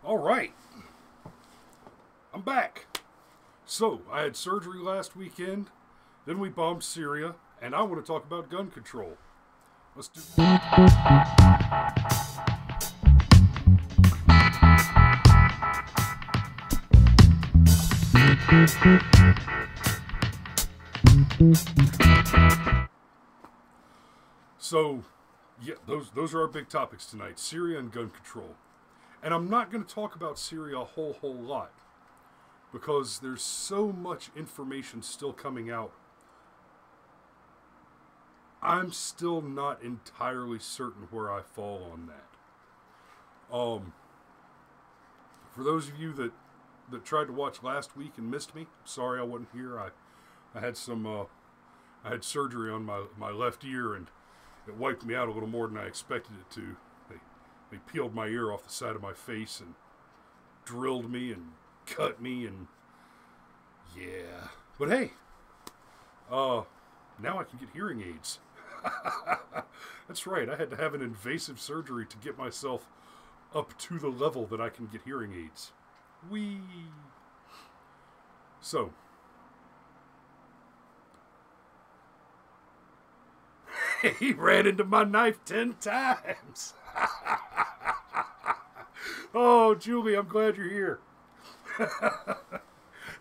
All right, I'm back. So, I had surgery last weekend, then we bombed Syria, and I want to talk about gun control. Let's do So, yeah, those are our big topics tonight. Syria and gun control. And I'm not going to talk about Syria a whole lot because there's so much information still coming out. I'm still not entirely certain where I fall on that. For those of you that tried to watch last week and missed me, sorry I wasn't here. I had I had surgery on my left ear, and it wiped me out a little more than I expected it to. They peeled my ear off the side of my face and drilled me and cut me, and yeah. But hey, now I can get hearing aids. That's right, I had to have an invasive surgery to get myself up to the level that I can get hearing aids. Whee! So, he ran into my knife 10 times. Oh, Julie, I'm glad you're here.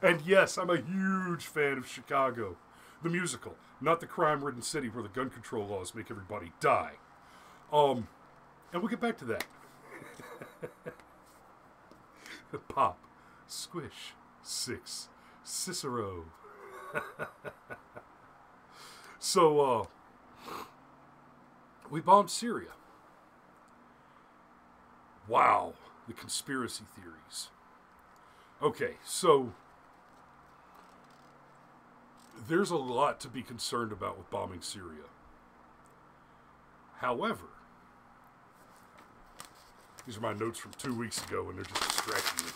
And yes, I'm a huge fan of Chicago, the musical, not the crime-ridden city where the gun control laws make everybody die. And we'll get back to that. Pop, squish, six, Cicero. So, we bombed Syria. Wow, the conspiracy theories. Okay, so there's a lot to be concerned about with bombing Syria. However, these are my notes from 2 weeks ago, and they're just distracting me.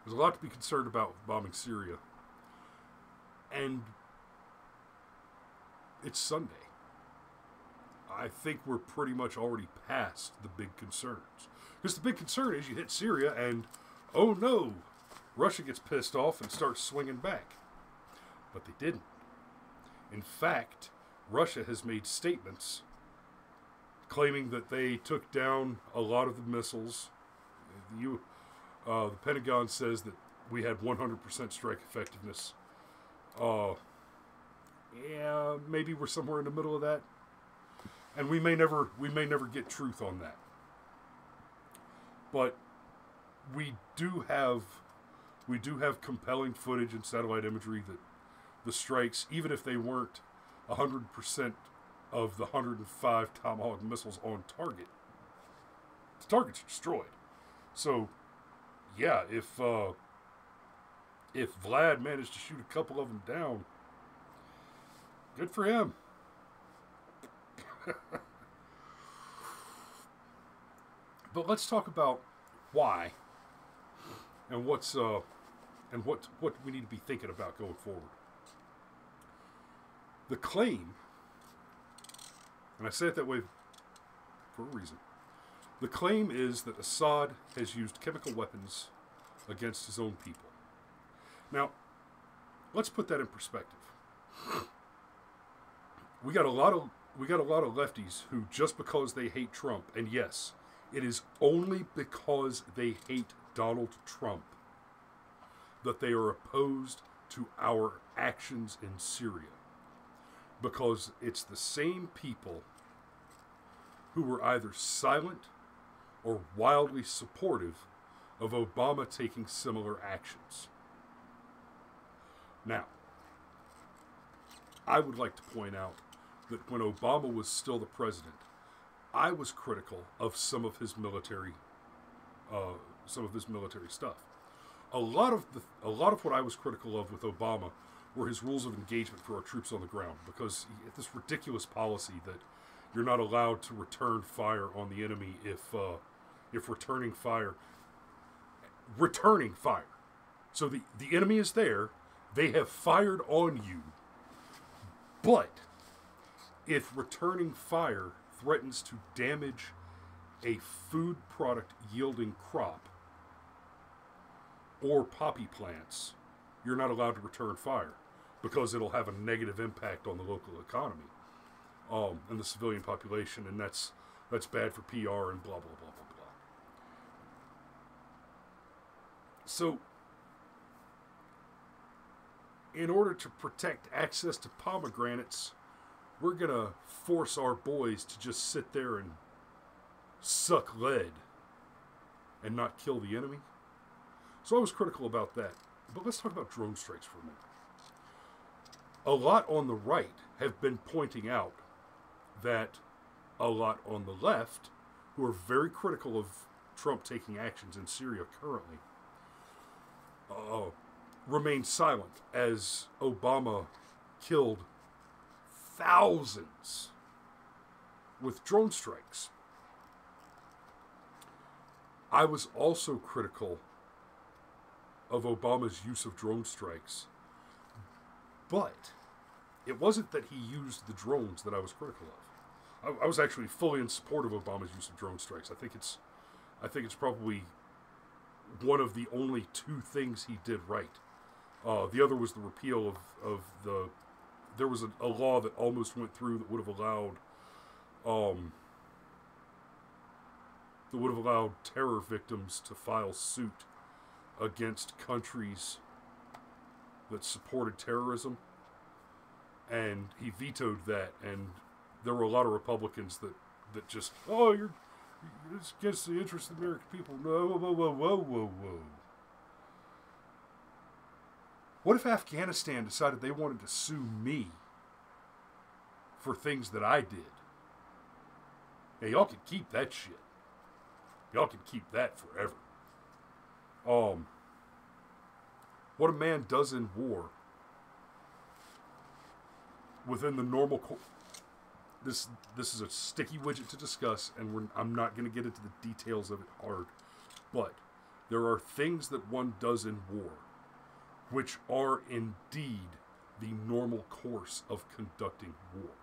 There's a lot to be concerned about with bombing Syria. And it's Sunday. I think we're pretty much already past the big concerns. Because the big concern is you hit Syria and, oh no, Russia gets pissed off and starts swinging back. But they didn't. In fact, Russia has made statements claiming that they took down a lot of the missiles. The Pentagon says that we had 100% strike effectiveness. Yeah, maybe we're somewhere in the middle of that. And we may never get truth on that. But we do have compelling footage and satellite imagery that the strikes, even if they weren't 100% of the 105 Tomahawk missiles on target, the targets are destroyed. So, yeah, if Vlad managed to shoot a couple of them down, good for him. But let's talk about why and what we need to be thinking about going forward. The claim, and I say it that way for a reason, the claim is that Assad has used chemical weapons against his own people. Now, let's put that in perspective. We got a lot of lefties who, just because they hate Trump, and yes, it is only because they hate Donald Trump that they are opposed to our actions in Syria. Because it's the same people who were either silent or wildly supportive of Obama taking similar actions. Now, I would like to point out that when Obama was still the president, I was critical of some of his military stuff. A lot of what I was critical of with Obama were his rules of engagement for our troops on the ground, because he had this ridiculous policy that you're not allowed to return fire on the enemy if returning fire. So the enemy is there, they have fired on you, but if returning fire threatens to damage a food product yielding crop or poppy plants, you're not allowed to return fire because it'll have a negative impact on the local economy and the civilian population, and that's bad for PR and blah, blah, blah, blah, blah. So, in order to protect access to pomegranates, we're going to force our boys to just sit there and suck lead and not kill the enemy. So I was critical about that. But let's talk about drone strikes for a minute. A lot on the right have been pointing out that a lot on the left, who are very critical of Trump taking actions in Syria currently, remain silent as Obama killed thousands with drone strikes. I was also critical of Obama's use of drone strikes, but it wasn't that he used the drones that I was critical of. I was actually fully in support of Obama's use of drone strikes. I think it's probably one of the only two things he did right. The other was the repeal of the. There was a law that almost went through that would have allowed terror victims to file suit against countries that supported terrorism, and he vetoed that. And there were a lot of Republicans that just, it's against the interests of the American people. No, whoa. What if Afghanistan decided they wanted to sue me for things that I did? Yeah, y'all can keep that shit. Y'all can keep that forever. What a man does in war within the normal this is a sticky widget to discuss, and I'm not going to get into the details of it hard, but there are things that one does in war which are indeed the normal course of conducting war,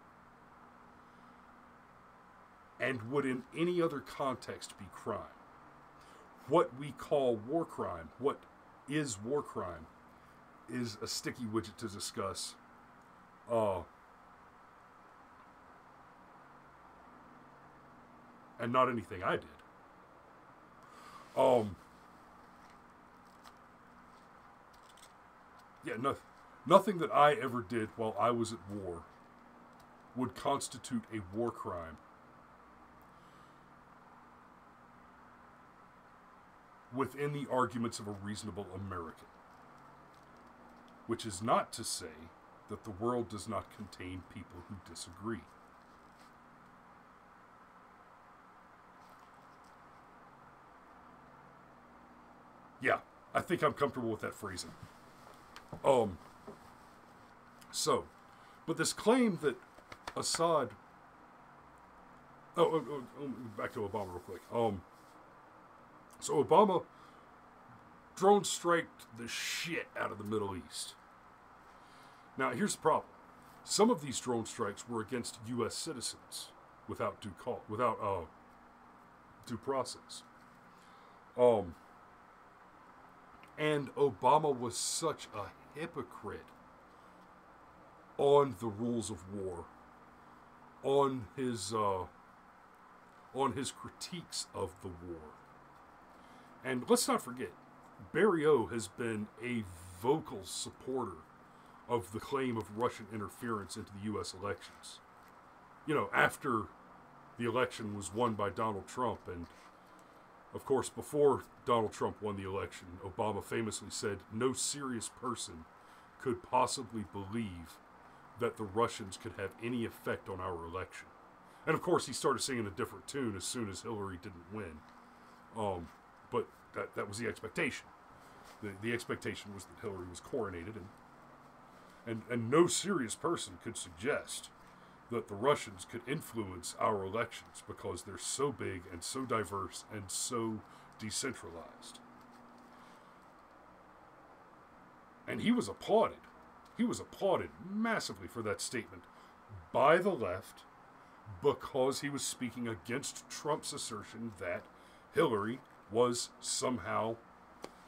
and would in any other context be crime. What we call war crime, what is war crime, is a sticky widget to discuss. And not anything I did. Nothing that I ever did while I was at war would constitute a war crime within the arguments of a reasonable American. Which is not to say that the world does not contain people who disagree. Yeah, I think I'm comfortable with that phrasing. But this claim that Assad... back to Obama real quick. So Obama drone striked the shit out of the Middle East. Now, here's the problem. Some of these drone strikes were against U.S. citizens without due process. And Obama was such a hypocrite on the rules of war, on his critiques of the war. And let's not forget, Barry O has been a vocal supporter of the claim of Russian interference into the U.S. elections. You know, after the election was won by Donald Trump, and of course, before Donald Trump won the election, Obama famously said, no serious person could possibly believe that the Russians could have any effect on our election. And of course, he started singing a different tune as soon as Hillary didn't win. But that was the expectation. The expectation was that Hillary was coronated, and no serious person could suggest that the Russians could influence our elections because they're so big and so diverse and so decentralized. And he was applauded. He was applauded massively for that statement by the left, because he was speaking against Trump's assertion that Hillary was somehow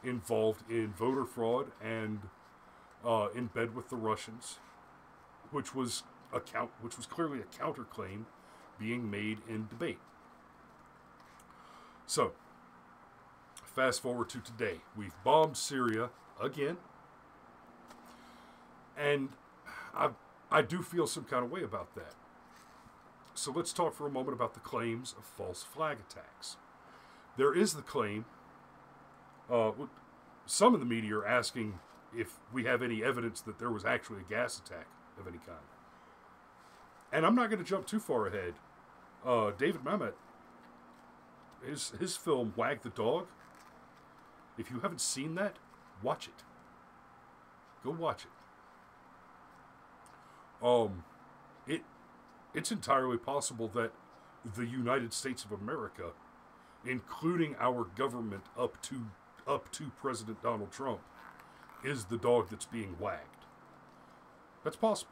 involved in voter fraud and in bed with the Russians, which was clearly a counterclaim being made in debate. So, fast forward to today. We've bombed Syria again, and I do feel some kind of way about that. So let's talk for a moment about the claims of false flag attacks. There is the claim, some of the media are asking if we have any evidence that there was actually a gas attack of any kind. And I'm not going to jump too far ahead. David Mamet, his film Wag the Dog, if you haven't seen that, watch it. Go watch it. It's entirely possible that the United States of America, including our government up to President Donald Trump, is the dog that's being wagged. That's possible.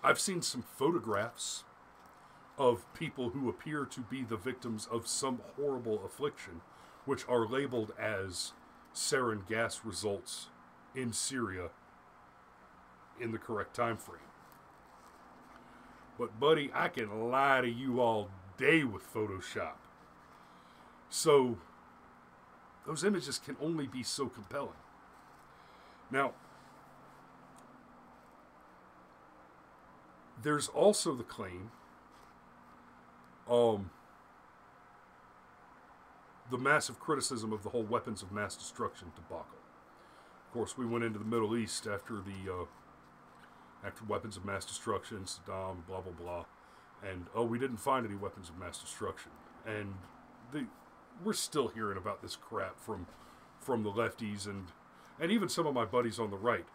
I've seen some photographs of people who appear to be the victims of some horrible affliction, which are labeled as sarin gas results in Syria in the correct time frame. But buddy, I can lie to you all day with Photoshop. So those images can only be so compelling. Now, there's also the claim, the massive criticism of the whole weapons of mass destruction debacle. Of course, we went into the Middle East after weapons of mass destruction, Saddam, blah, blah, blah. And, we didn't find any weapons of mass destruction. And we're still hearing about this crap from the lefties and even some of my buddies on the right.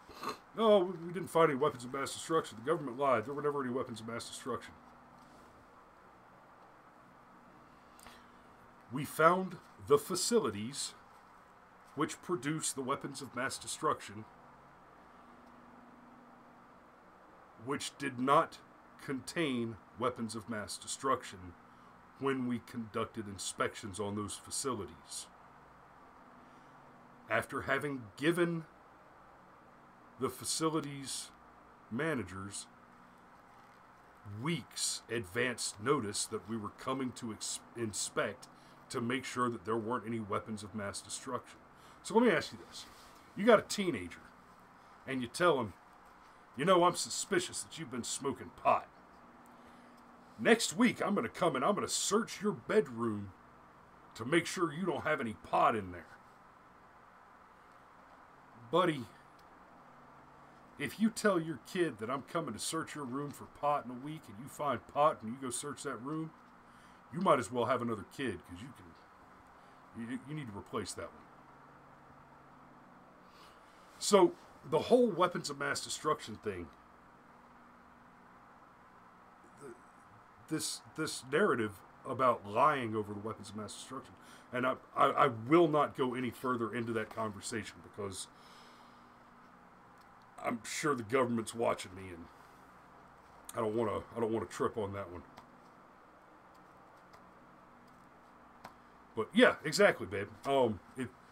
No, we didn't find any weapons of mass destruction. The government lied. There were never any weapons of mass destruction. We found the facilities which produce the weapons of mass destruction, which did not contain weapons of mass destruction when we conducted inspections on those facilities. After having given the facilities managers weeks advance notice that we were coming to inspect to make sure that there weren't any weapons of mass destruction. So let me ask you this. You got a teenager, and you tell him, you know, I'm suspicious that you've been smoking pot. Next week, I'm going to come and I'm going to search your bedroom to make sure you don't have any pot in there. Buddy, if you tell your kid that I'm coming to search your room for pot in a week and you find pot and you go search that room, you might as well have another kid because you need to replace that one. So, the whole weapons of mass destruction thing, this narrative about lying over the weapons of mass destruction, and I will not go any further into that conversation because I'm sure the government's watching me, and I don't want to trip on that one. But yeah, exactly, babe.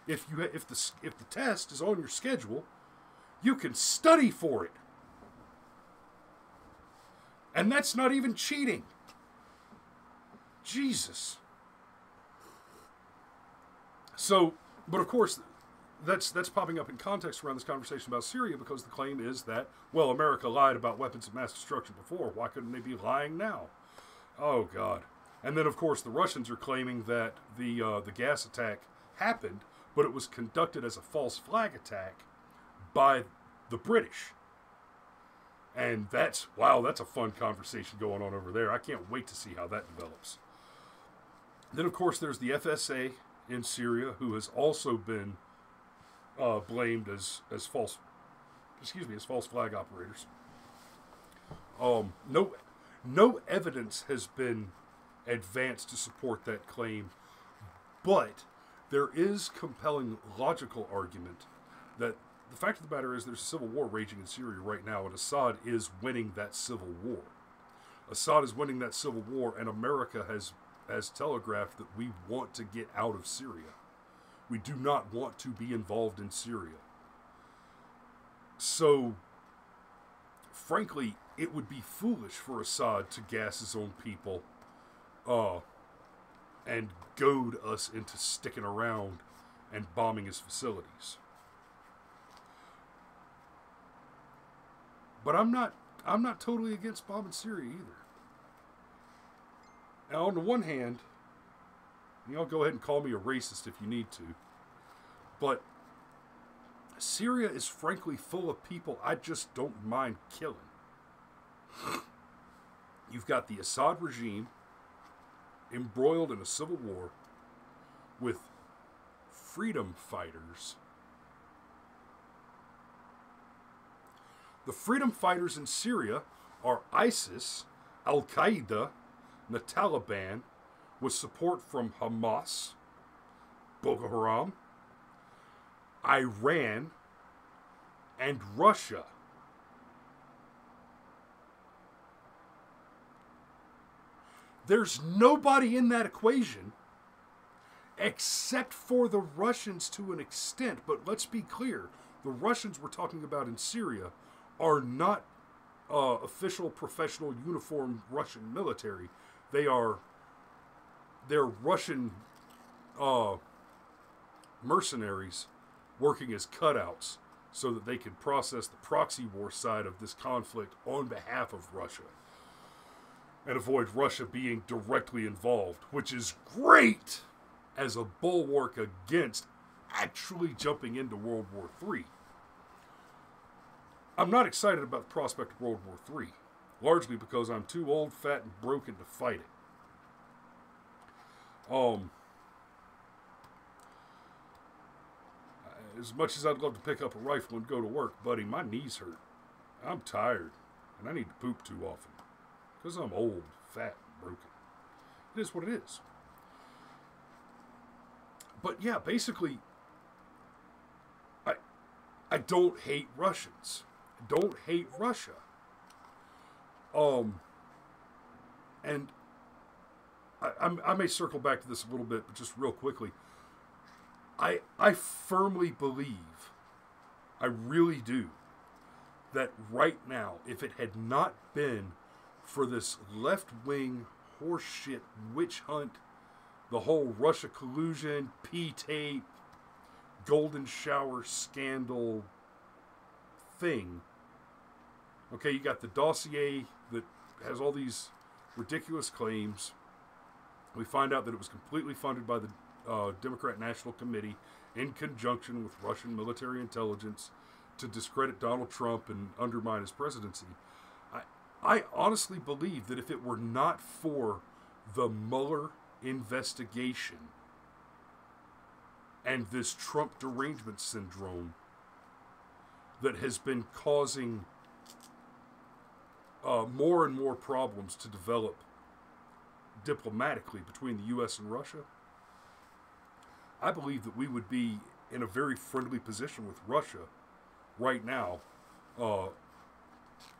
If the test is on your schedule, you can study for it. And that's not even cheating. Jesus. So, but of course, that's popping up in context around this conversation about Syria because the claim is that, well, America lied about weapons of mass destruction before. Why couldn't they be lying now? Oh, God. And then, of course, the Russians are claiming that the gas attack happened, but it was conducted as a false flag attack by the British. And that's a fun conversation going on over there. I can't wait to see how that develops. Then, of course, there's the FSA in Syria, who has also been blamed as false flag operators. No evidence has been advanced to support that claim, but there is compelling logical argument that the fact of the matter is there's a civil war raging in Syria right now, and Assad is winning that civil war. Assad is winning that civil war, and America has telegraphed that we want to get out of Syria. We do not want to be involved in Syria. So, frankly, it would be foolish for Assad to gas his own people and goad us into sticking around and bombing his facilities. But I'm not totally against bombing Syria either. Now, on the one hand, y'all go ahead and call me a racist if you need to, but Syria is frankly full of people I just don't mind killing. You've got the Assad regime embroiled in a civil war with freedom fighters. The freedom fighters in Syria are ISIS, al-Qaeda, the Taliban, with support from Hamas, Boko Haram, Iran, and Russia. There's nobody in that equation except for the Russians to an extent, but let's be clear, the Russians we're talking about in Syria are not official, professional, uniformed Russian military. They're Russian mercenaries working as cutouts so that they can process the proxy war side of this conflict on behalf of Russia and avoid Russia being directly involved, which is great as a bulwark against actually jumping into World War III. I'm not excited about the prospect of World War III, largely because I'm too old, fat, and broken to fight it. As much as I'd love to pick up a rifle and go to work, buddy, my knees hurt. I'm tired, and I need to poop too often. Because I'm old, fat, and broken. It is what it is. But yeah, basically, I don't hate Russians. I don't hate Russia. And I may circle back to this a little bit, but just real quickly. I firmly believe, I really do, that right now, if it had not been for this left-wing horseshit witch hunt, the whole Russia collusion, P-tape, golden shower scandal thing. Okay, you got the dossier that has all these ridiculous claims. We find out that it was completely funded by the Democrat National Committee in conjunction with Russian military intelligence to discredit Donald Trump and undermine his presidency. I honestly believe that if it were not for the Mueller investigation and this Trump derangement syndrome that has been causing more and more problems to develop diplomatically between the U.S. and Russia, I believe that we would be in a very friendly position with Russia right now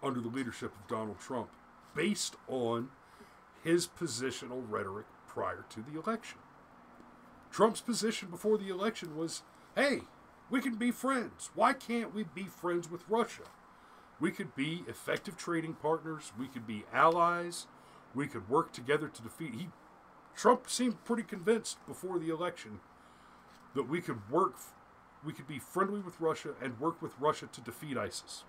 under the leadership of Donald Trump, based on his positional rhetoric prior to the election. Trump's position before the election was, hey, we can be friends. Why can't we be friends with Russia? We could be effective trading partners. We could be allies. We could work together to defeat. Trump seemed pretty convinced before the election that we could be friendly with Russia and work with Russia to defeat ISIS.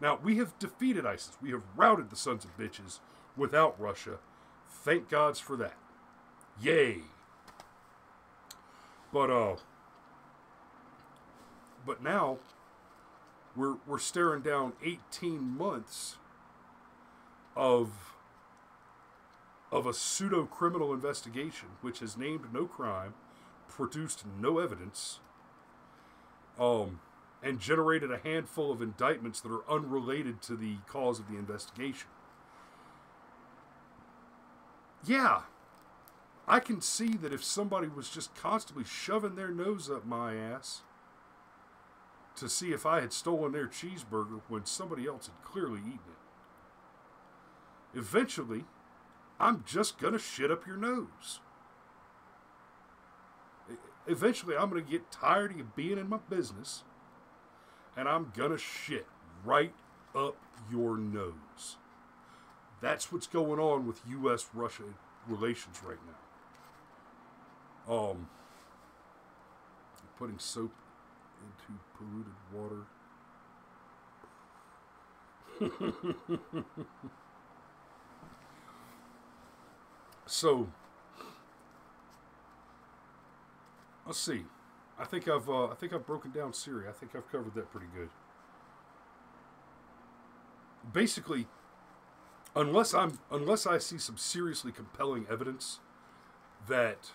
Now, we have defeated ISIS. We have routed the sons of bitches without Russia. Thank gods for that. Yay. But now we're staring down 18 months of a pseudo-criminal investigation which has named no crime, produced no evidence, and generated a handful of indictments that are unrelated to the cause of the investigation. Yeah, I can see that if somebody was just constantly shoving their nose up my ass, to see if I had stolen their cheeseburger when somebody else had clearly eaten it. Eventually, I'm just going to shit up your nose. Eventually, I'm going to get tired of you being in my business, and I'm going to shit right up your nose. That's what's going on with U.S.-Russia relations right now. Putting soap into polluted water. So, let's see. I think I've broken down Syria. I think I've covered that pretty good. Basically, unless I see some seriously compelling evidence that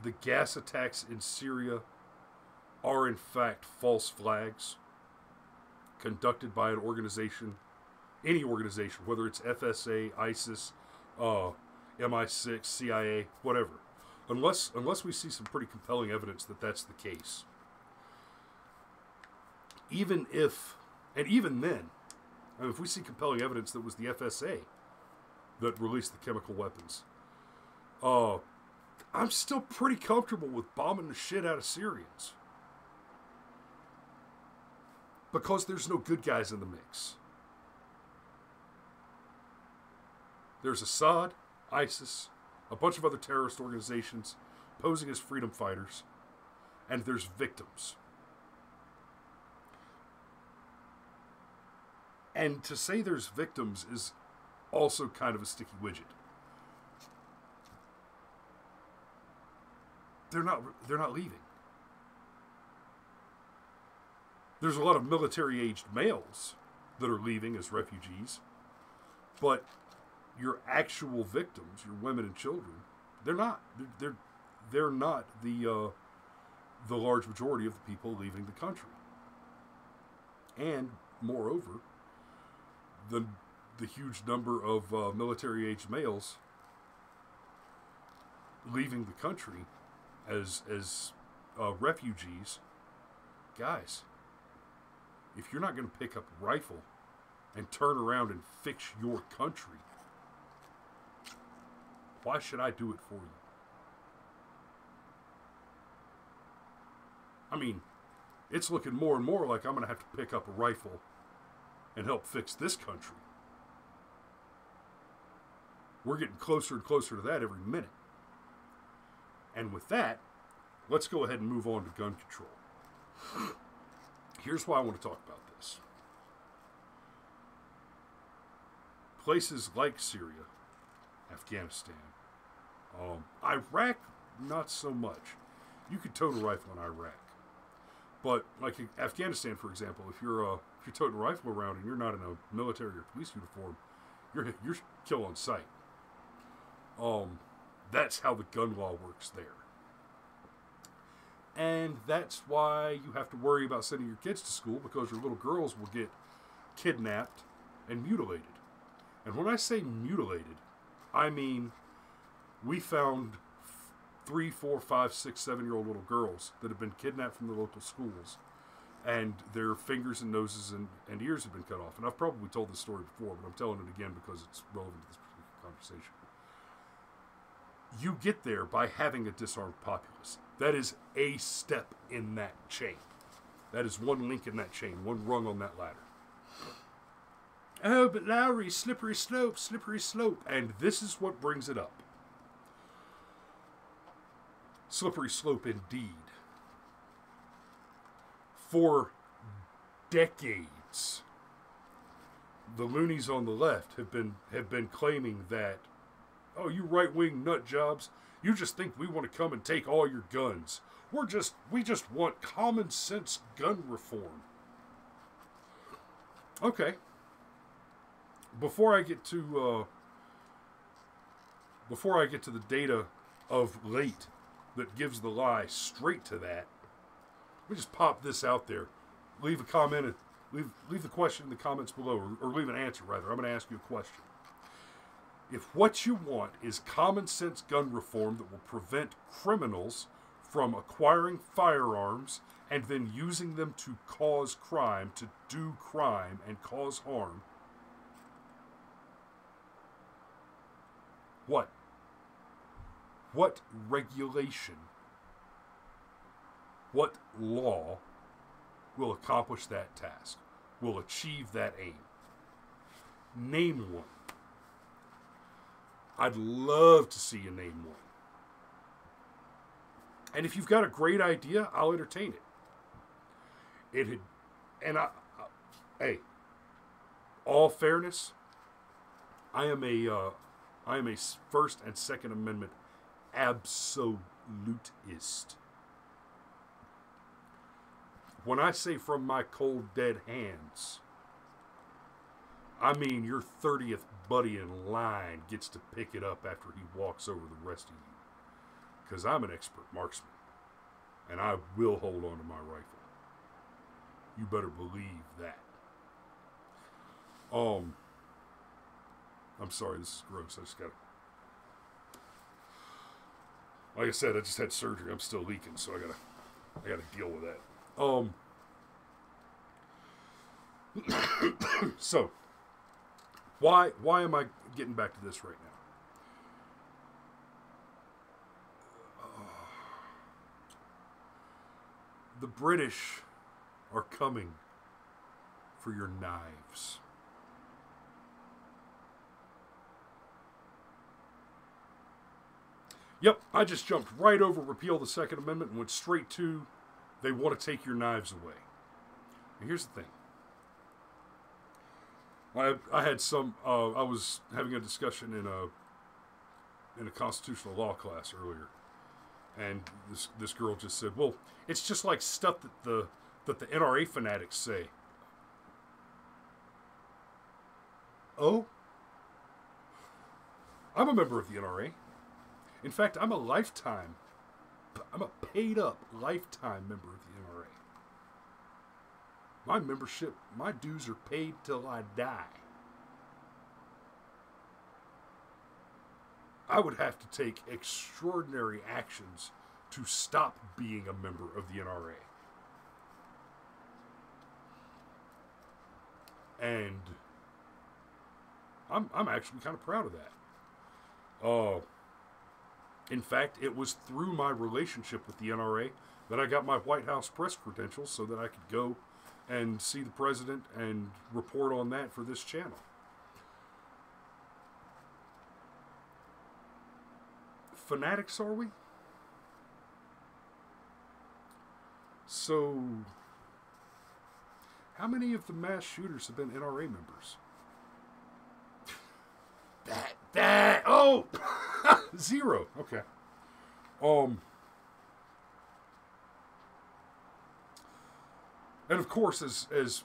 the gas attacks in Syria are in fact false flags conducted by an organization, any organization, whether it's FSA, ISIS, MI6, CIA, whatever. Unless we see some pretty compelling evidence that that's the case. Even then, I mean, if we see compelling evidence that it was the FSA that released the chemical weapons, I'm still pretty comfortable with bombing the shit out of Syrians. Because there's no good guys in the mix. There's Assad, ISIS, a bunch of other terrorist organizations posing as freedom fighters, and there's victims. And to say there's victims is also kind of a sticky widget. They're not leaving. There's a lot of military-aged males that are leaving as refugees, but your actual victims, your women and children, they're not. They're not the large majority of the people leaving the country. And moreover, the huge number of military-aged males leaving the country as refugees, guys, if you're not going to pick up a rifle and turn around and fix your country, why should I do it for you? I mean, it's looking more and more like I'm going to have to pick up a rifle and help fix this country. We're getting closer and closer to that every minute. And with that, let's go ahead and move on to gun control. Here's why I want to talk about this. Places like Syria, Afghanistan, Iraq, not so much. You could tote a rifle in Iraq. But like in Afghanistan, for example, if you're toting a rifle around and you're not in a military or police uniform, you're kill on sight. That's how the gun law works there. And that's why you have to worry about sending your kids to school, because your little girls will get kidnapped and mutilated. And when I say mutilated, I mean we found 3, 4, 5, 6, 7-year-old little girls that have been kidnapped from the local schools, and their fingers and noses and ears have been cut off. And I've probably told this story before, but I'm telling it again because it's relevant to this particular conversation. You get there by having a disarmed populace. That is a step in that chain. That is one link in that chain, one rung on that ladder. Oh, but Lowry, slippery slope, slippery slope. And this is what brings it up. Slippery slope indeed. For decades, the loonies on the left have been claiming that, oh, you right-wing nut jobs, you just think we want to come and take all your guns. We just want common sense gun reform. Okay. Before I get to the data of late that gives the lie straight to that, let me just pop this out there. Leave a comment, leave the question in the comments below, or leave an answer rather. I'm going to ask you a question. If what you want is common sense gun reform that will prevent criminals from acquiring firearms and then using them to cause crime, to do crime and cause harm. What regulation, what law will accomplish that task, will achieve that aim? Name one. I'd love to see you name one. And if you've got a great idea, I'll entertain it. Hey, all fairness, I am a First and Second Amendment absolutist. When I say from my cold, dead hands, I mean your 30th buddy in line gets to pick it up after he walks over the rest of you. Because I'm an expert marksman. And I will hold on to my rifle. You better believe that. I'm sorry, this is gross. I just gotta... Like I said, I just had surgery. I'm still leaking, so I gotta deal with that. So, why am I getting back to this right now? The British are coming for your knives. Yep, I just jumped right over repeal the Second Amendment and went straight to they want to take your knives away. And here's the thing. I had some. I was having a discussion in a constitutional law class earlier, and this girl just said, "Well, it's just like stuff that the NRA fanatics say." Oh, I'm a member of the NRA. In fact, I'm a paid up lifetime member of the NRA. My membership, my dues are paid till I die. I would have to take extraordinary actions to stop being a member of the NRA. And I'm actually kind of proud of that. In fact, it was through my relationship with the NRA that I got my White House press credentials so that I could go and see the president and report on that for this channel. Fanatics, are we? So, how many of the mass shooters have been NRA members? Oh! 0. Okay. And of course, as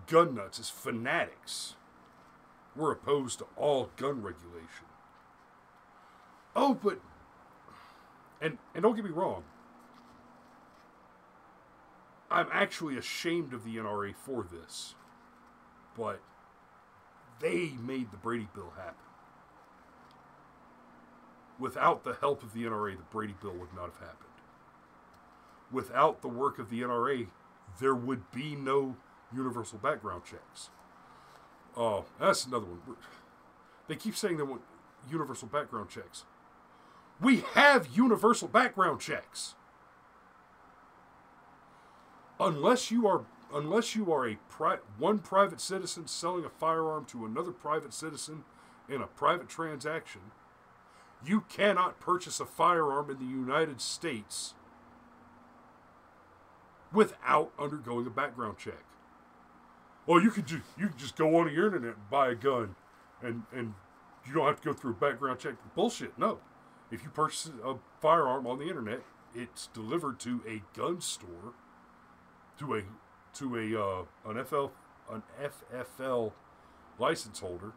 gun nuts, as fanatics, we're opposed to all gun regulation. Oh, but... And don't get me wrong. I'm actually ashamed of the NRA for this. But they made the Brady Bill happen. Without the help of the NRA, the Brady Bill would not have happened. Without the work of the NRA, there would be no universal background checks. Oh, that's another one. They keep saying they want universal background checks. We have universal background checks. Unless you are one private citizen selling a firearm to another private citizen in a private transaction, you cannot purchase a firearm in the United States without undergoing a background check. Well, you could just go on the internet and buy a gun, and you don't have to go through a background check. Bullshit. No, if you purchase a firearm on the internet, it's delivered to a gun store, to an FFL license holder,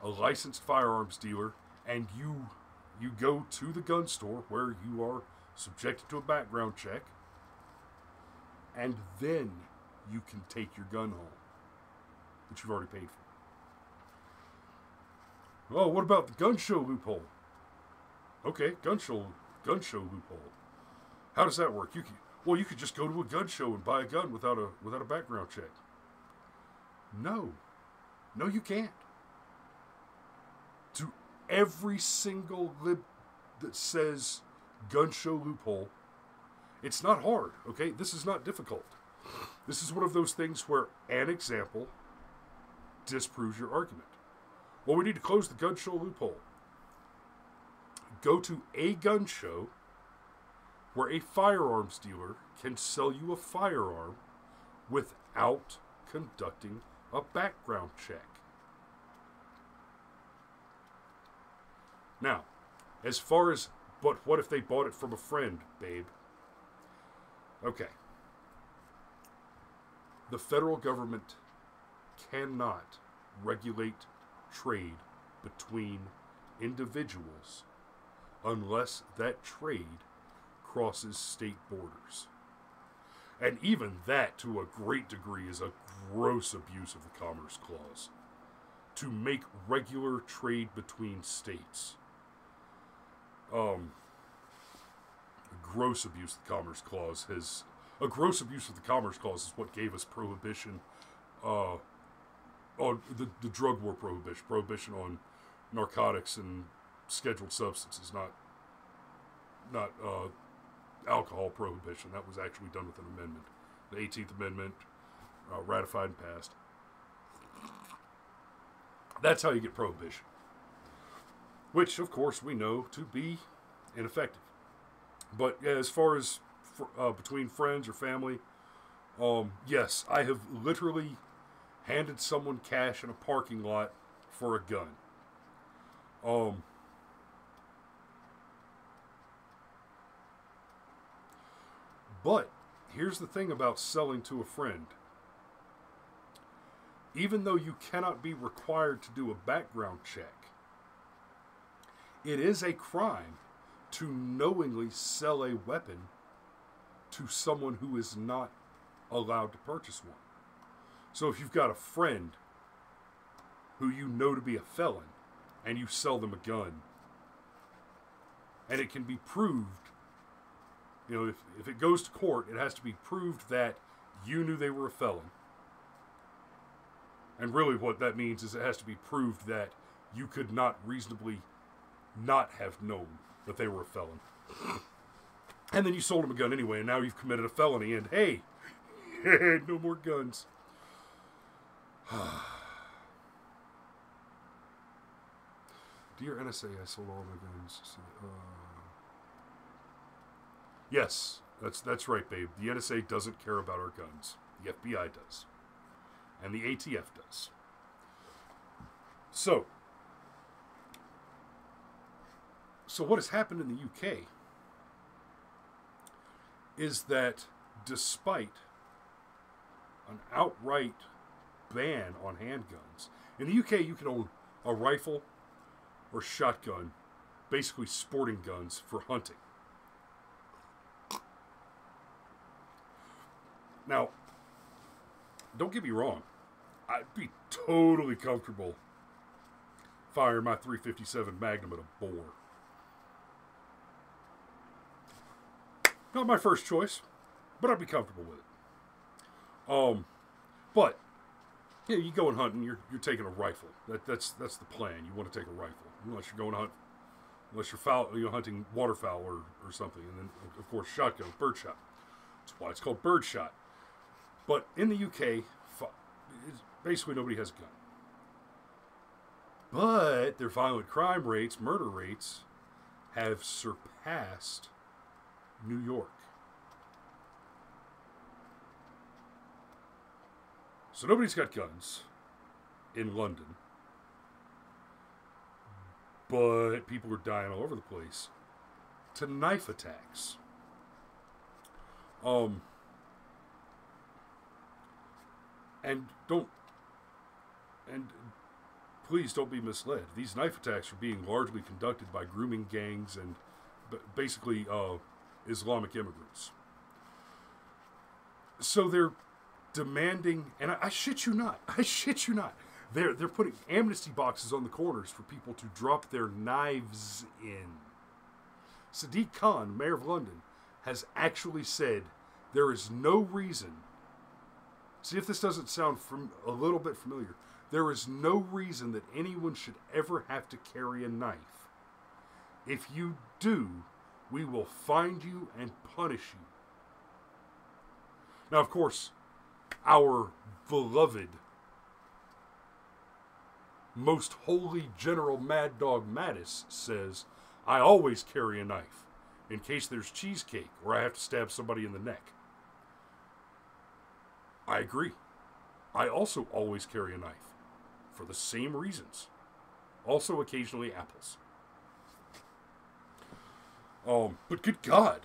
a licensed firearms dealer, and you go to the gun store where you are subjected to a background check, and then you can take your gun home that you've already paid for. Oh, what about the gun show loophole? Okay, gun show. gun show loophole. How does that work? You could just go to a gun show and buy a gun without a background check. No, you can't. To every single lib that says gun show loophole, it's not hard. Okay, this is not difficult. This is one of those things where an example disproves your argument. Well, we need to close the gun show loophole. Go to a gun show where a firearms dealer can sell you a firearm without conducting a background check. Now, as far as, but what if they bought it from a friend, babe? Okay. The federal government cannot regulate trade between individuals unless that trade crosses state borders. And even that, to a great degree, is a gross abuse of the Commerce Clause. To make regular trade between states. Gross abuse of the Commerce Clause has... A gross abuse of the Commerce Clause is what gave us prohibition, on the drug war prohibition on narcotics and scheduled substances, not alcohol prohibition. That was actually done with an amendment. The 18th Amendment, ratified and passed. That's how you get prohibition. Which, of course, we know to be ineffective. But yeah, as far as between friends or family, yes, I have literally handed someone cash in a parking lot for a gun. But here's the thing about selling to a friend. Even though you cannot be required to do a background check, it is a crime to knowingly sell a weapon to someone who is not allowed to purchase one. So if you've got a friend who you know to be a felon and you sell them a gun, and it can be proved, you know, if it goes to court, it has to be proved that you knew they were a felon. And really what that means is it has to be proved that you could not reasonably not have known that they were a felon. And then you sold them a gun anyway, and now you've committed a felony, and hey, no more guns. Dear NSA, I sold all my guns. Yes, that's right, babe. The NSA doesn't care about our guns. The FBI does. And the ATF does. So what has happened in the UK is that despite an outright ban on handguns, in the UK you can own a rifle or shotgun, basically sporting guns for hunting. Now, don't get me wrong, I'd be totally comfortable firing my .357 Magnum at a boar. Not my first choice, but I'd be comfortable with it. But yeah, you go and hunting, you're taking a rifle. That's the plan. You want to take a rifle, unless you're going to hunt, unless you're hunting waterfowl or something, and then of course shotgun, birdshot. That's why it's called birdshot. But in the UK, basically nobody has a gun. But their violent crime rates, murder rates, have surpassed New York. So nobody's got guns in London. But people are dying all over the place to knife attacks. And please don't be misled. These knife attacks are being largely conducted by grooming gangs and basically Islamic immigrants. So they're demanding, and I shit you not, they're putting amnesty boxes on the corners for people to drop their knives in. Sadiq Khan, mayor of London, has actually said there is no reason. See if this doesn't sound a little bit familiar. There is no reason that anyone should ever have to carry a knife. If you do, we will find you and punish you. Now, of course, our beloved, most holy General Mad Dog Mattis says, I always carry a knife in case there's cheesecake or I have to stab somebody in the neck. I agree. I also always carry a knife for the same reasons. Also occasionally apples. But good God,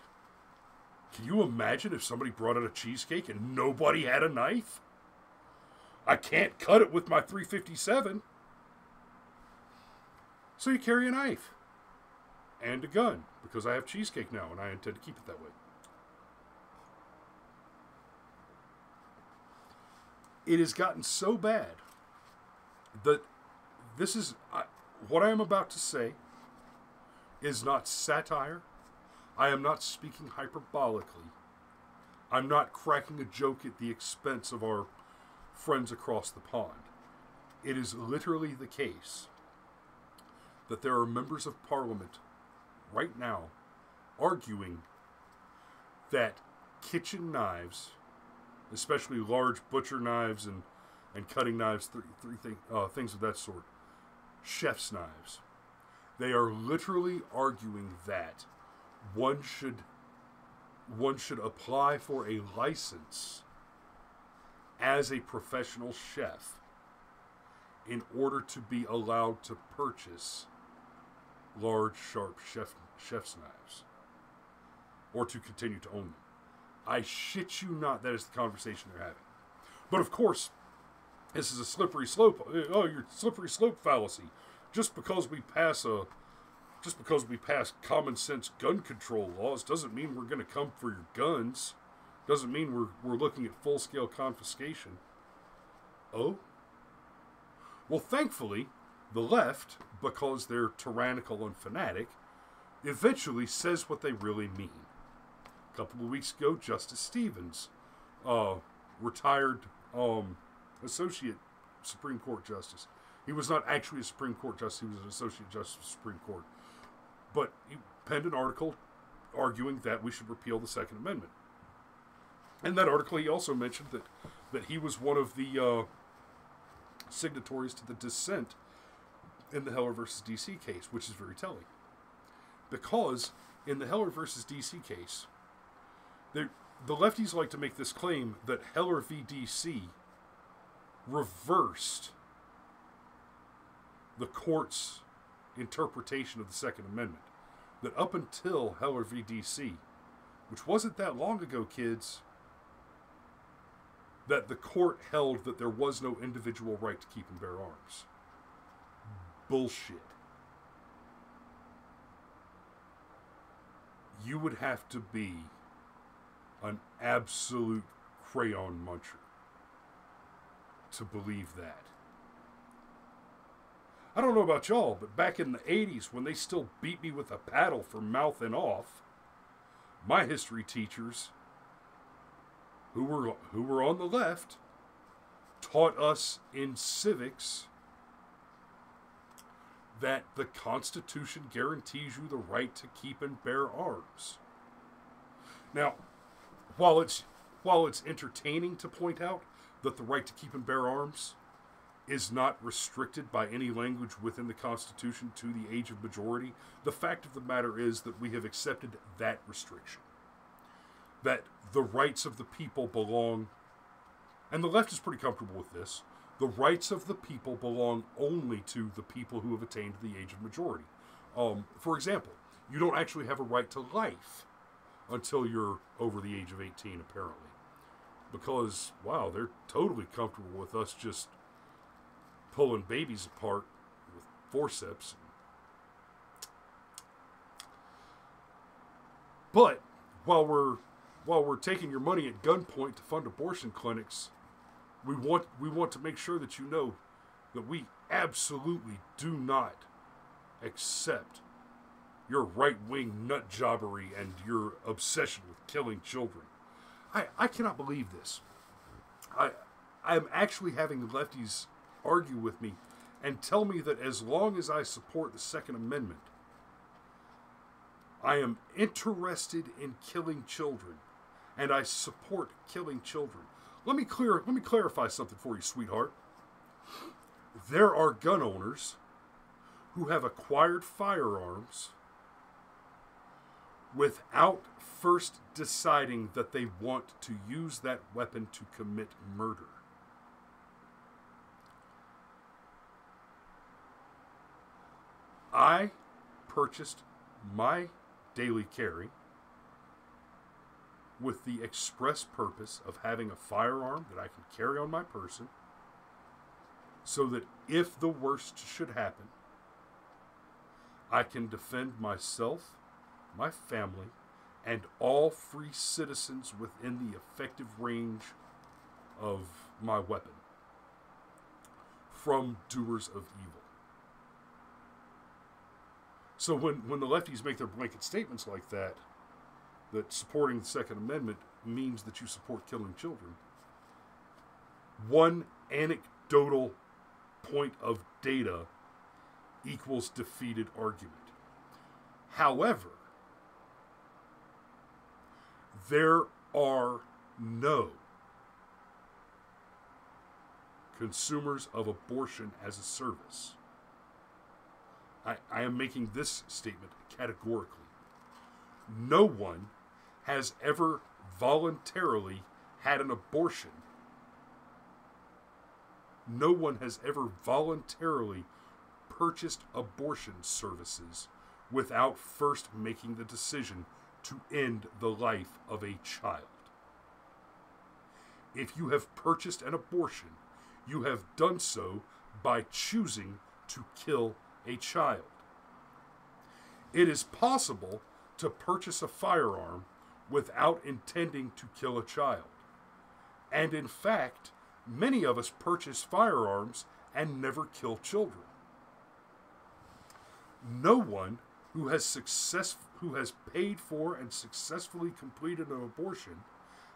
can you imagine if somebody brought out a cheesecake and nobody had a knife? I can't cut it with my 357. So you carry a knife. And a gun, because I have cheesecake now and I intend to keep it that way. It has gotten so bad that this is, what I am about to say is not satire. I am not speaking hyperbolically. I'm not cracking a joke at the expense of our friends across the pond. It is literally the case that there are members of Parliament right now arguing that kitchen knives, especially large butcher knives and cutting knives, things of that sort, chef's knives, they are literally arguing that one should apply for a license as a professional chef in order to be allowed to purchase large, sharp chef's knives, or to continue to own them. I shit you not, that is the conversation they're having. But of course, this is a slippery slope. Oh, your slippery slope fallacy. Just because we pass common sense gun control laws doesn't mean we're going to come for your guns. Doesn't mean we're looking at full-scale confiscation. Oh? Well, thankfully, the left, because they're tyrannical and fanatic, eventually says what they really mean. A couple of weeks ago, Justice Stevens, retired Associate Supreme Court Justice. He was not actually a Supreme Court Justice, he was an Associate Justice of the Supreme Court. But he penned an article arguing that we should repeal the Second Amendment. In that article, he also mentioned that he was one of the signatories to the dissent in the Heller versus DC case, which is very telling. Because in the Heller versus DC case, the lefties like to make this claim that Heller v. DC reversed the court's interpretation of the Second Amendment. That up until Heller v. DC, which wasn't that long ago, kids, that the court held that there was no individual right to keep and bear arms. Bullshit. You would have to be an absolute crayon muncher to believe that. I don't know about y'all, but back in the 80s, when they still beat me with a paddle for mouthing off, my history teachers, who were on the left, taught us in civics that the Constitution guarantees you the right to keep and bear arms. Now, while it's entertaining to point out that the right to keep and bear arms is not restricted by any language within the Constitution to the age of majority, the fact of the matter is that we have accepted that restriction. That the rights of the people belong, and the left is pretty comfortable with this, the rights of the people belong only to the people who have attained the age of majority. For example, you don't actually have a right to life until you're over the age of 18, apparently. Because, wow, they're totally comfortable with us just pulling babies apart with forceps. But while we're taking your money at gunpoint to fund abortion clinics, we want to make sure that you know that we absolutely do not accept your right-wing nutjobbery and your obsession with killing children. I cannot believe this. I'm actually having lefties argue with me and tell me that as long as I support the Second Amendment, I am interested in killing children, and I support killing children. Let me clarify something for you, sweetheart. There are gun owners who have acquired firearms without first deciding that they want to use that weapon to commit murder. I purchased my daily carry with the express purpose of having a firearm that I can carry on my person so that if the worst should happen, I can defend myself, my family, and all free citizens within the effective range of my weapon from doers of evil. So when the lefties make their blanket statements like that supporting the Second Amendment means that you support killing children, one anecdotal point of data equals defeated argument. However, there are no consumers of abortion as a service. I am making this statement categorically. No one has ever voluntarily had an abortion. No one has ever voluntarily purchased abortion services without first making the decision to end the life of a child. If you have purchased an abortion, you have done so by choosing to kill a child. It is possible to purchase a firearm without intending to kill a child. And in fact, many of us purchase firearms and never kill children. No one who has paid for and successfully completed an abortion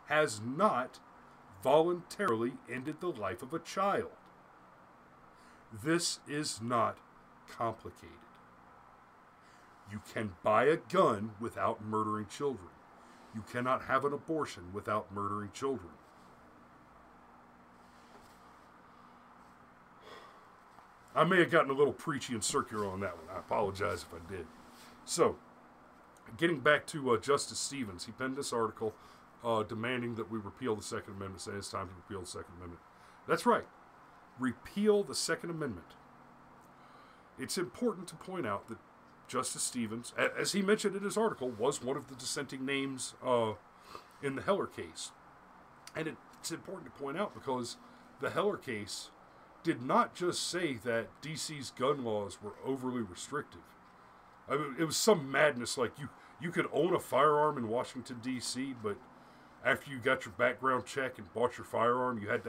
has not voluntarily ended the life of a child. This is not complicated. You can buy a gun without murdering children. You cannot have an abortion without murdering children. I may have gotten a little preachy and circular on that one. I apologize if I did. So, getting back to Justice Stevens, he penned this article demanding that we repeal the Second Amendment, saying it's time to repeal the Second Amendment. That's right. Repeal the Second Amendment. It's important to point out that Justice Stevens, as he mentioned in his article, was one of the dissenting names in the Heller case. And it's important to point out because the Heller case did not just say that D.C.'s gun laws were overly restrictive. I mean, it was some madness like you could own a firearm in Washington, D.C., but after you got your background check and bought your firearm, you had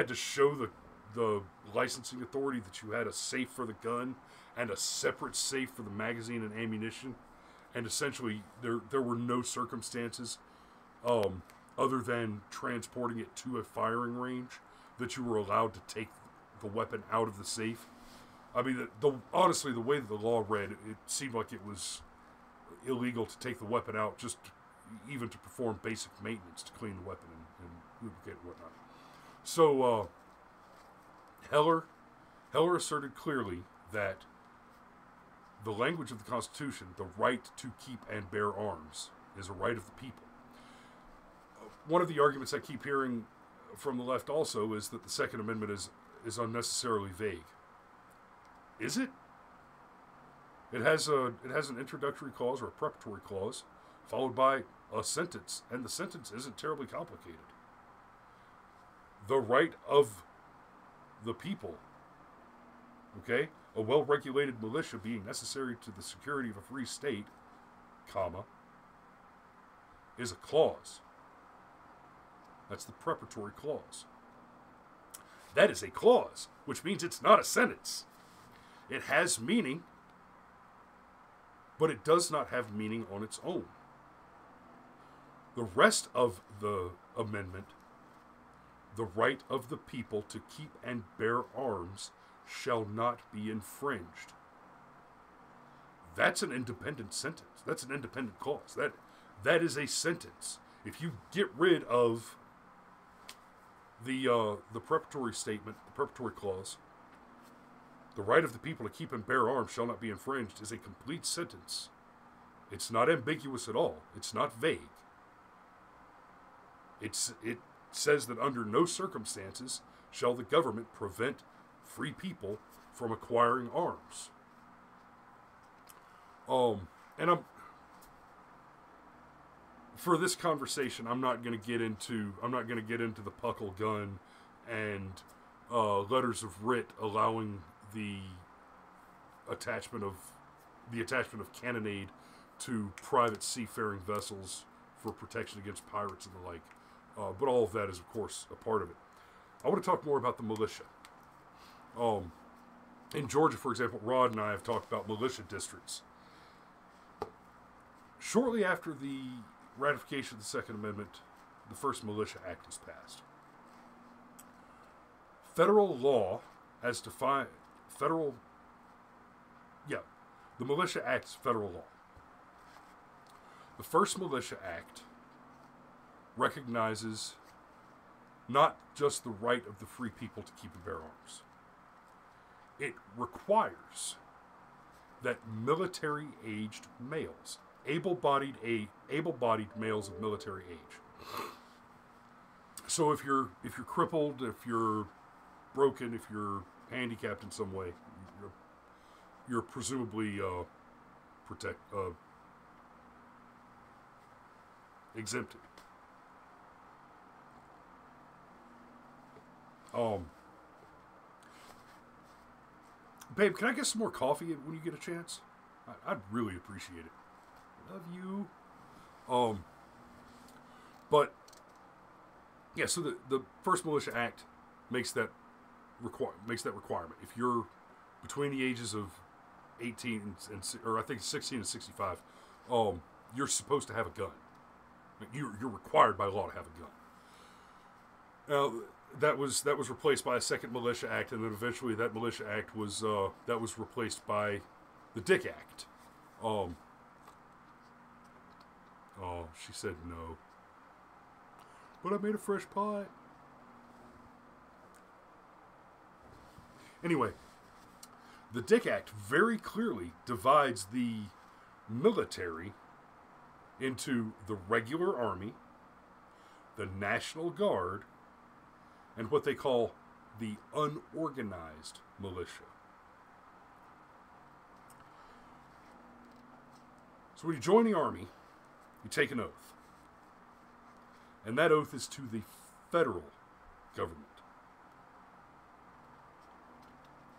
to show the licensing authority that you had a safe for the gun and a separate safe for the magazine and ammunition. And essentially, there were no circumstances other than transporting it to a firing range that you were allowed to take the weapon out of the safe. I mean, honestly, the way that the law read, it seemed like it was illegal to take the weapon out just even to perform basic maintenance to clean the weapon and lubricate and whatnot. So, Heller asserted clearly that the language of the Constitution, the right to keep and bear arms, is a right of the people. One of the arguments I keep hearing from the left also is that the Second Amendment is unnecessarily vague. Is it? It has an introductory clause or a preparatory clause followed by a sentence, and the sentence isn't terribly complicated. The right of the people, okay? A well-regulated militia being necessary to the security of a free state, comma, is a clause. That's the preparatory clause. That is a clause, which means it's not a sentence. It has meaning, but it does not have meaning on its own. The rest of the amendment, the right of the people to keep and bear arms, shall not be infringed. That's an independent sentence. That's an independent clause. That is a sentence. If you get rid of the preparatory statement, the preparatory clause, the right of the people to keep and bear arms shall not be infringed, is a complete sentence. It's not ambiguous at all. It's not vague. It says that under no circumstances shall the government prevent free people from acquiring arms. And for this conversation, I'm not going to get into the Puckle gun and letters of writ allowing the attachment of cannonade to private seafaring vessels for protection against pirates and the like. But all of that is, of course, a part of it. I want to talk more about the militia. In Georgia, for example, Rod and I have talked about militia districts. Shortly after the ratification of the Second Amendment, the first Militia Act was passed. Federal law, as defined, the Militia Act is federal law. The first Militia Act recognizes not just the right of the free people to keep and bear arms. It requires that military-aged males, able-bodied males of military age. So if you're crippled, if you're broken, if you're handicapped in some way, you're presumably exempted. Babe, can I get some more coffee when you get a chance? I'd really appreciate it. Love you. But yeah, so the first Militia Act makes that requirement. If you're between the ages of 18 or I think 16 and 65, you're supposed to have a gun. You're required by law to have a gun. Now that was replaced by a second Militia Act, and then eventually that Militia Act was replaced by the Dick Act. Oh, she said no. But I made a fresh pie. Anyway, the Dick Act very clearly divides the military into the regular army, the National Guard, and what they call the unorganized militia. So when you join the army, you take an oath. And that oath is to the federal government.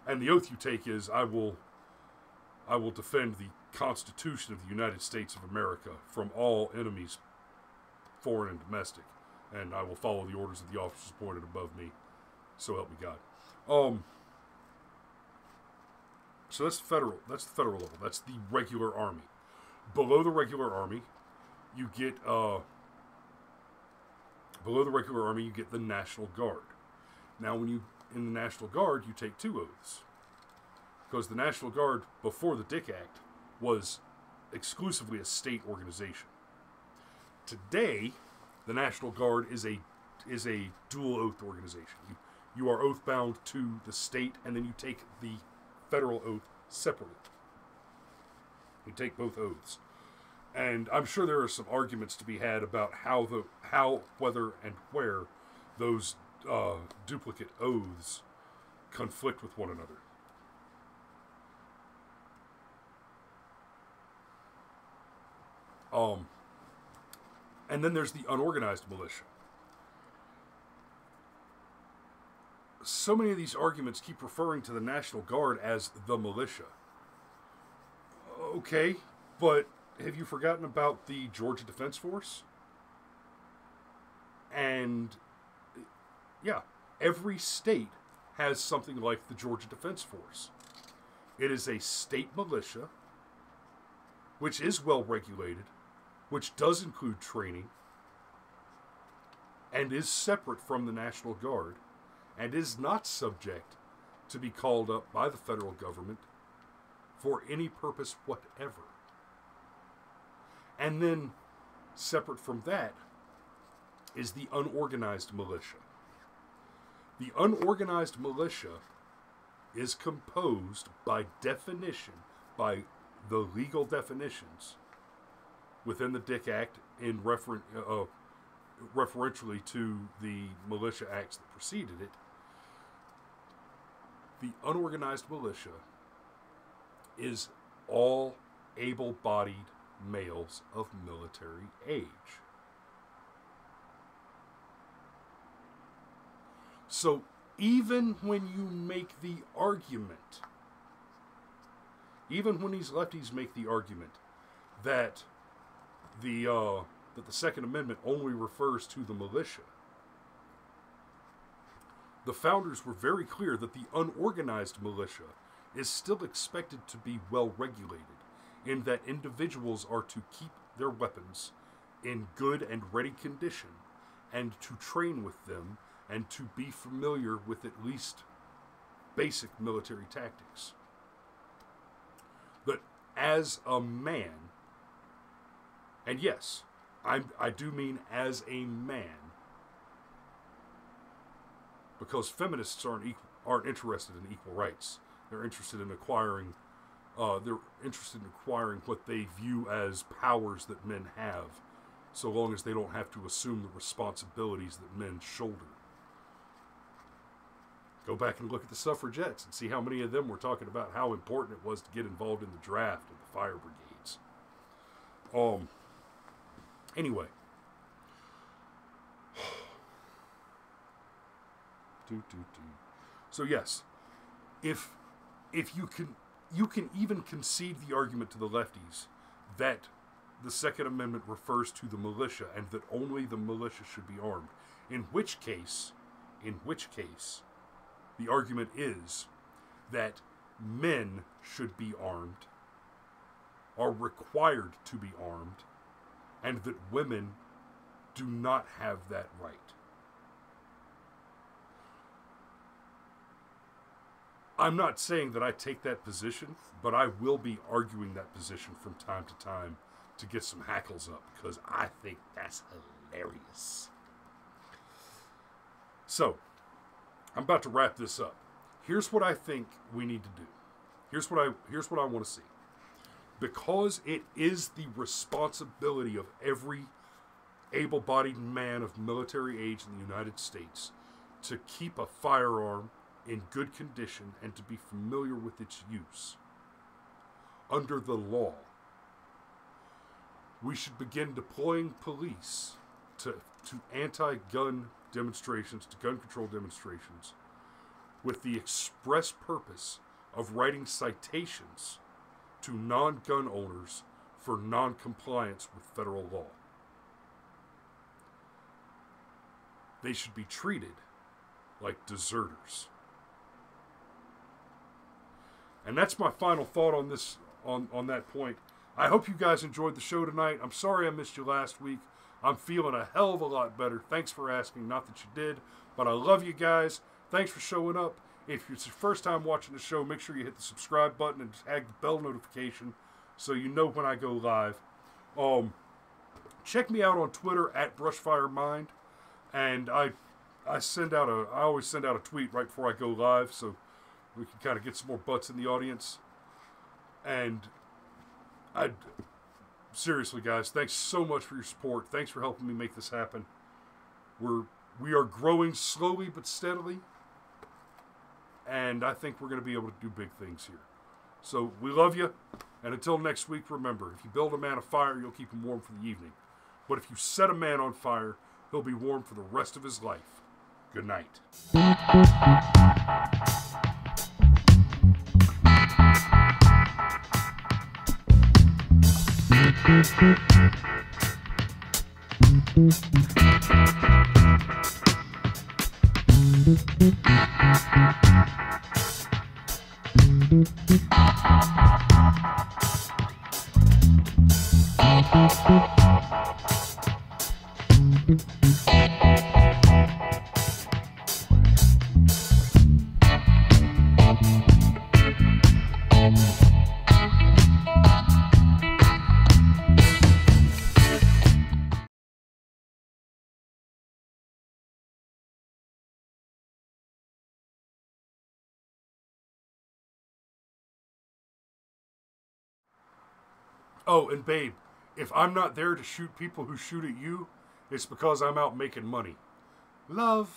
And the oath you take is, I will defend the Constitution of the United States of America from all enemies, foreign and domestic. And I will follow the orders of the officers appointed above me. So help me God. So that's federal. That's the federal level. That's the regular army. Below the regular army, you get the National Guard. Now, in the National Guard, you take two oaths, because the National Guard before the Dick Act was exclusively a state organization. Today, the National Guard is a dual oath organization. You are oath bound to the state, and then you take the federal oath separately. You take both oaths. And I'm sure there are some arguments to be had about how, whether, and where those duplicate oaths conflict with one another. And then there's the unorganized militia. So many of these arguments keep referring to the National Guard as the militia. Okay, but have you forgotten about the Georgia Defense Force? And, yeah, every state has something like the Georgia Defense Force. It is a state militia which is well regulated, which does include training, and is separate from the National Guard, and is not subject to be called up by the federal government for any purpose whatever. And then, separate from that, is the unorganized militia. The unorganized militia is composed by definition, by the legal definitions within the Dick Act in referentially to the militia acts that preceded it. The unorganized militia is all able-bodied males of military age. So even when you make the argument, even when these lefties make the argument that the Second Amendment only refers to the militia, the founders were very clear that the unorganized militia is still expected to be well regulated, in that individuals are to keep their weapons in good and ready condition, and to train with them, and to be familiar with at least basic military tactics. But as a man, and yes, I do mean as a man, because feminists aren't interested in equal rights. They're interested in acquiring what they view as powers that men have, so long as they don't have to assume the responsibilities that men shoulder. Go back and look at the suffragettes and see how many of them were talking about how important it was to get involved in the draft of the fire brigades. Anyway. So yes, if you can even concede the argument to the lefties that the Second Amendment refers to the militia and that only the militia should be armed, in which case, the argument is that men should be armed, are required to be armed, and that women do not have that right. I'm not saying that I take that position, but I will be arguing that position from time to time to get some hackles up, because I think that's hilarious. So, I'm about to wrap this up. Here's what I think we need to do. Here's what I want to see. Because it is the responsibility of every able-bodied man of military age in the United States to keep a firearm in good condition and to be familiar with its use. Under the law, we should begin deploying police to anti-gun demonstrations, to gun control demonstrations, with the express purpose of writing citations to non-gun owners for non-compliance with federal law. They should be treated like deserters. And that's my final thought on this, on that point. I hope you guys enjoyed the show tonight. I'm sorry I missed you last week. I'm feeling a hell of a lot better. Thanks for asking. Not that you did, but I love you guys. Thanks for showing up. If it's your first time watching the show, make sure you hit the subscribe button and tag the bell notification so you know when I go live. Check me out on Twitter at BrushfireMind, and I always send out a tweet right before I go live so we can kind of get some more butts in the audience. And seriously, guys, thanks so much for your support. Thanks for helping me make this happen. We are growing slowly but steadily, and I think we're going to be able to do big things here. So we love you, and until next week, remember, if you build a man a fire, you'll keep him warm for the evening. But if you set a man on fire, he'll be warm for the rest of his life. Good night. Oh, and babe, if I'm not there to shoot people who shoot at you, it's because I'm out making money. Love.